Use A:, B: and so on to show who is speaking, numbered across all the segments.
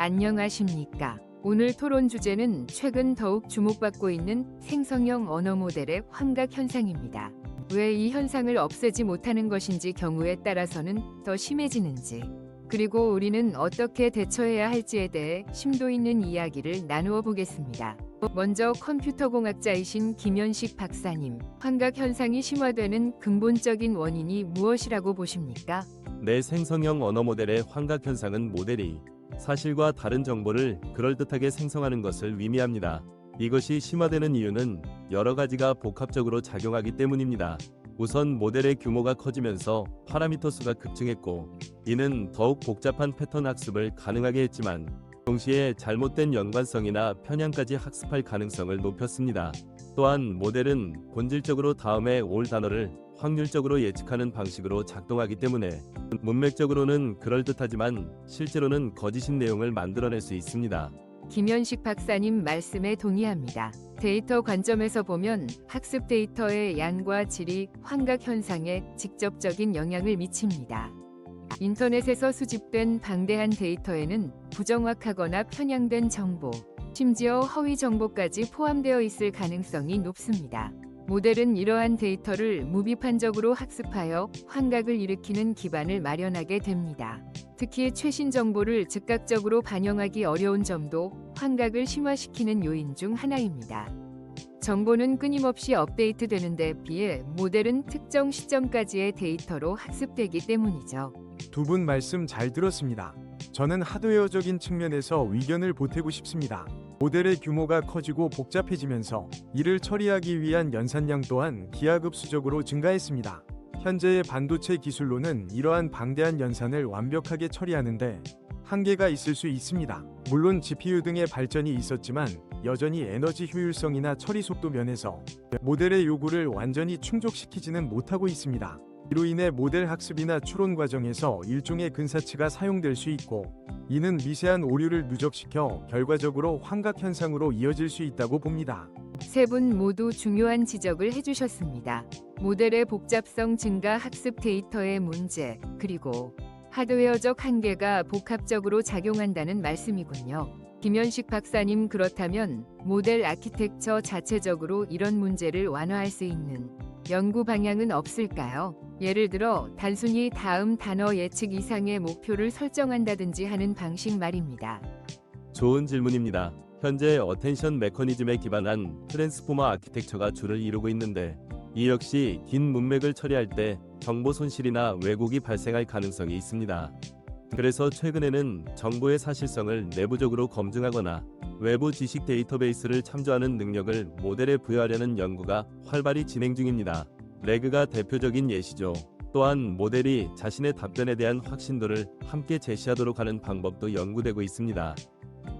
A: 안녕하십니까. 오늘 토론 주제는 최근 더욱 주목받고 있는 생성형 언어 모델의 환각 현상입니다. 왜 이 현상을 없애지 못하는 것인지, 경우에 따라서는 더 심해지는지, 그리고 우리는 어떻게 대처해야 할지에 대해 심도 있는 이야기를 나누어 보겠습니다. 먼저 컴퓨터공학자이신 김현식 박사님, 환각 현상이 심화되는 근본적인 원인이 무엇이라고 보십니까?
B: 내 생성형 언어 모델의 환각 현상은 모델이 사실과 다른 정보를 그럴듯하게 생성하는 것을 의미합니다. 이것이 심화되는 이유는 여러 가지가 복합적으로 작용하기 때문입니다. 우선 모델의 규모가 커지면서 파라미터 수가 급증했고, 이는 더욱 복잡한 패턴 학습을 가능하게 했지만 동시에 잘못된 연관성이나 편향까지 학습할 가능성을 높였습니다. 또한 모델은 본질적으로 다음에 올 단어를 확률적으로 예측하는 방식으로 작동하기 때문에 문맥적으로는 그럴듯하지만 실제로는 거짓인 내용을 만들어낼 수 있습니다.
A: 김현식 박사님 말씀에 동의합니다. 데이터 관점에서 보면 학습 데이터의 양과 질이 환각 현상에 직접적인 영향을 미칩니다. 인터넷에서 수집된 방대한 데이터에는 부정확하거나 편향된 정보, 심지어 허위 정보까지 포함되어 있을 가능성이 높습니다. 모델은 이러한 데이터를 무비판적으로 학습하여 환각을 일으키는 기반을 마련하게 됩니다. 특히 최신 정보를 즉각적으로 반영하기 어려운 점도 환각을 심화시키는 요인 중 하나입니다. 정보는 끊임없이 업데이트되는 데 비해 모델은 특정 시점까지의 데이터로 학습되기 때문이죠.
C: 두 분 말씀 잘 들었습니다. 저는 하드웨어적인 측면에서 의견을 보태고 싶습니다. 모델의 규모가 커지고 복잡해지면서 이를 처리하기 위한 연산량 또한 기하급수적으로 증가했습니다. 현재의 반도체 기술로는 이러한 방대한 연산을 완벽하게 처리하는데 한계가 있을 수 있습니다. 물론 GPU 등의 발전이 있었지만 여전히 에너지 효율성이나 처리 속도 면에서 모델의 요구를 완전히 충족시키지는 못하고 있습니다. 이로 인해 모델 학습이나 추론 과정에서 일종의 근사치가 사용될 수 있고, 이는 미세한 오류를 누적시켜 결과적으로 환각 현상으로 이어질 수 있다고 봅니다.
A: 세 분 모두 중요한 지적을 해주셨습니다. 모델의 복잡성 증가, 학습 데이터의 문제, 그리고 하드웨어적 한계가 복합적으로 작용한다는 말씀이군요. 김현식 박사님, 그렇다면 모델 아키텍처 자체적으로 이런 문제를 완화할 수 있는 연구 방향은 없을까요? 예를 들어 단순히 다음 단어 예측 이상의 목표를 설정한다든지 하는 방식 말입니다.
B: 좋은 질문입니다. 현재 어텐션 메커니즘에 기반한 트랜스포머 아키텍처가 주를 이루고 있는데, 이 역시 긴 문맥을 처리할 때 정보 손실이나 왜곡이 발생할 가능성이 있습니다. 그래서 최근에는 정보의 사실성을 내부적으로 검증하거나 외부 지식 데이터베이스를 참조하는 능력을 모델에 부여하려는 연구가 활발히 진행 중입니다. 레그가 대표적인 예시죠. 또한 모델이 자신의 답변에 대한 확신도를 함께 제시하도록 하는 방법도 연구되고 있습니다.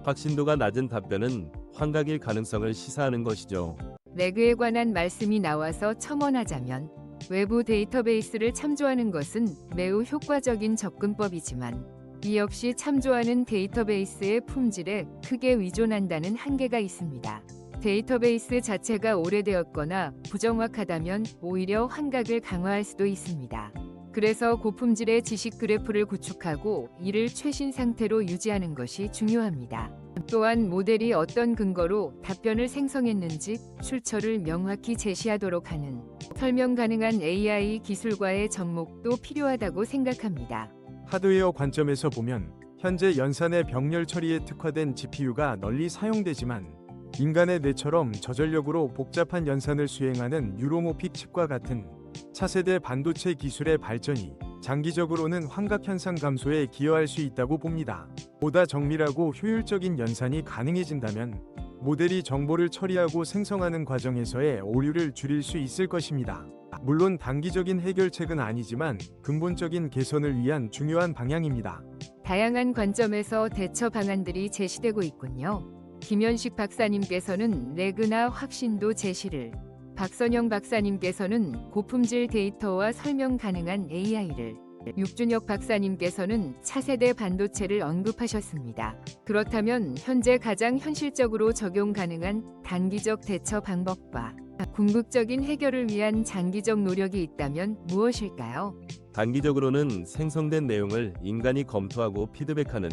B: 확신도가 낮은 답변은 환각일 가능성을 시사하는 것이죠.
A: 레그에 관한 말씀이 나와서 첨언하자면, 외부 데이터베이스를 참조하는 것은 매우 효과적인 접근법이지만 이 역시 참조하는 데이터베이스의 품질에 크게 의존한다는 한계가 있습니다. 데이터베이스 자체가 오래되었거나 부정확하다면 오히려 환각을 강화할 수도 있습니다. 그래서 고품질의 지식 그래프를 구축하고 이를 최신 상태로 유지하는 것이 중요합니다. 또한 모델이 어떤 근거로 답변을 생성했는지 출처를 명확히 제시하도록 하는 설명 가능한 AI 기술과의 접목도 필요하다고 생각합니다.
C: 하드웨어 관점에서 보면 현재 연산의 병렬 처리에 특화된 GPU가 널리 사용되지만, 인간의 뇌처럼 저전력으로 복잡한 연산을 수행하는 뉴로모픽 칩과 같은 차세대 반도체 기술의 발전이 장기적으로는 환각 현상 감소에 기여할 수 있다고 봅니다. 보다 정밀하고 효율적인 연산이 가능해진다면 모델이 정보를 처리하고 생성하는 과정에서의 오류를 줄일 수 있을 것입니다. 물론 단기적인 해결책은 아니지만 근본적인 개선을 위한 중요한 방향입니다.
A: 다양한 관점에서 대처 방안들이 제시되고 있군요. 김현식 박사님께서는 레그나 확신도 제시를, 박선영 박사님께서는 고품질 데이터와 설명 가능한 AI를, 육준혁 박사님께서는 차세대 반도체를 언급하셨습니다. 그렇다면 현재 가장 현실적으로 적용 가능한 단기적 대처 방법과 궁극적인 해결을 위한 장기적 노력이 있다면 무엇일까요?
B: 단기적으로는 생성된 내용을 인간이 검토하고 피드백하는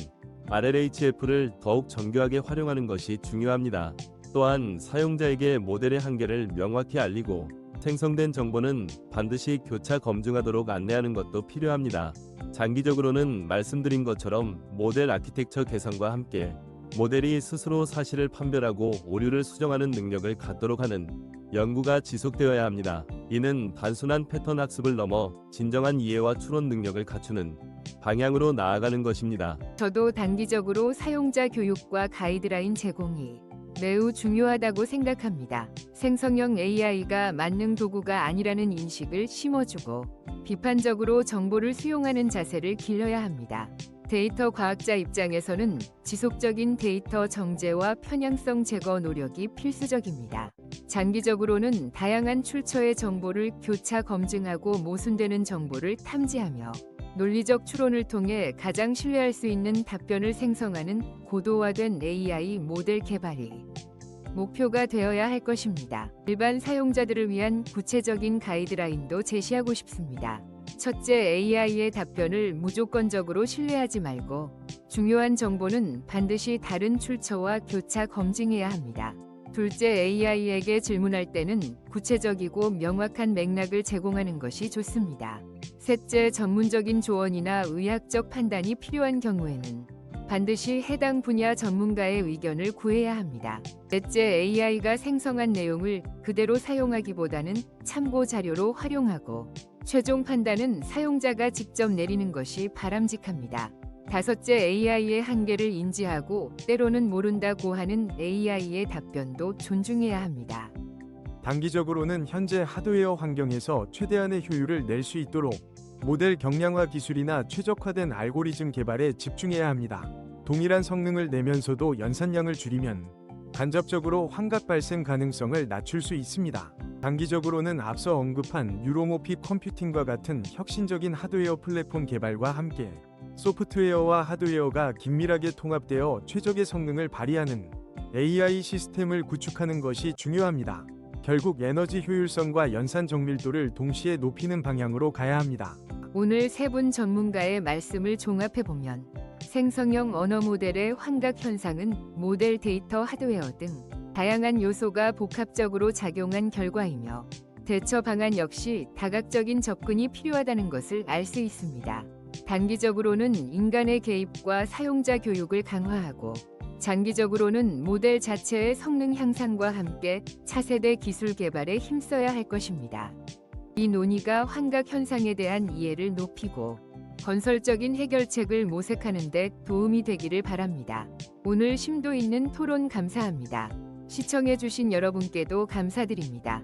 B: RLHF를 더욱 정교하게 활용하는 것이 중요합니다. 또한 사용자에게 모델의 한계를 명확히 알리고 생성된 정보는 반드시 교차 검증하도록 안내하는 것도 필요합니다. 장기적으로는 말씀드린 것처럼 모델 아키텍처 개선과 함께 모델이 스스로 사실을 판별하고 오류를 수정하는 능력을 갖도록 하는 연구가 지속되어야 합니다. 이는 단순한 패턴 학습을 넘어 진정한 이해와 추론 능력을 갖추는 방향으로 나아가는 것입니다.
A: 저도 단기적으로 사용자 교육과 가이드라인 제공이 매우 중요하다고 생각합니다. 생성형 AI가 만능 도구가 아니라는 인식을 심어주고 비판적으로 정보를 수용하는 자세를 길러야 합니다. 데이터 과학자 입장에서는 지속적인 데이터 정제와 편향성 제거 노력이 필수적입니다. 장기적으로는 다양한 출처의 정보를 교차 검증하고 모순되는 정보를 탐지하며 논리적 추론을 통해 가장 신뢰할 수 있는 답변을 생성하는 고도화된 AI 모델 개발이 목표가 되어야 할 것입니다. 일반 사용자들을 위한 구체적인 가이드라인도 제시하고 싶습니다. 첫째, AI의 답변을 무조건적으로 신뢰하지 말고 중요한 정보는 반드시 다른 출처와 교차 검증해야 합니다. 둘째, AI에게 질문할 때는 구체적이고 명확한 맥락을 제공하는 것이 좋습니다. 셋째, 전문적인 조언이나 의학적 판단이 필요한 경우에는 반드시 해당 분야 전문가의 의견을 구해야 합니다. 넷째, AI가 생성한 내용을 그대로 사용하기보다는 참고 자료로 활용하고 최종 판단은 사용자가 직접 내리는 것이 바람직합니다. 다섯째, AI의 한계를 인지하고 때로는 모른다고 하는 AI의 답변도 존중해야 합니다.
C: 단기적으로는 현재 하드웨어 환경에서 최대한의 효율을 낼 수 있도록 모델 경량화 기술이나 최적화된 알고리즘 개발에 집중해야 합니다. 동일한 성능을 내면서도 연산량을 줄이면 간접적으로 환각 발생 가능성을 낮출 수 있습니다. 단기적으로는 앞서 언급한 뉴로모픽 컴퓨팅과 같은 혁신적인 하드웨어 플랫폼 개발과 함께 소프트웨어와 하드웨어가 긴밀하게 통합되어 최적의 성능을 발휘하는 AI 시스템을 구축하는 것이 중요합니다. 결국 에너지 효율성과 연산 정밀도를 동시에 높이는 방향으로 가야 합니다.
A: 오늘 세 분 전문가의 말씀을 종합해보면 생성형 언어 모델의 환각 현상은 모델 데이터 하드웨어 등 다양한 요소가 복합적으로 작용한 결과이며 대처 방안 역시 다각적인 접근이 필요하다는 것을 알 수 있습니다. 단기적으로는 인간의 개입과 사용자 교육을 강화하고 장기적으로는 모델 자체의 성능 향상과 함께 차세대 기술 개발에 힘써야 할 것입니다. 이 논의가 환각 현상에 대한 이해를 높이고 건설적인 해결책을 모색하는 데 도움이 되기를 바랍니다. 오늘 심도 있는 토론 감사합니다. 시청해주신 여러분께도 감사드립니다.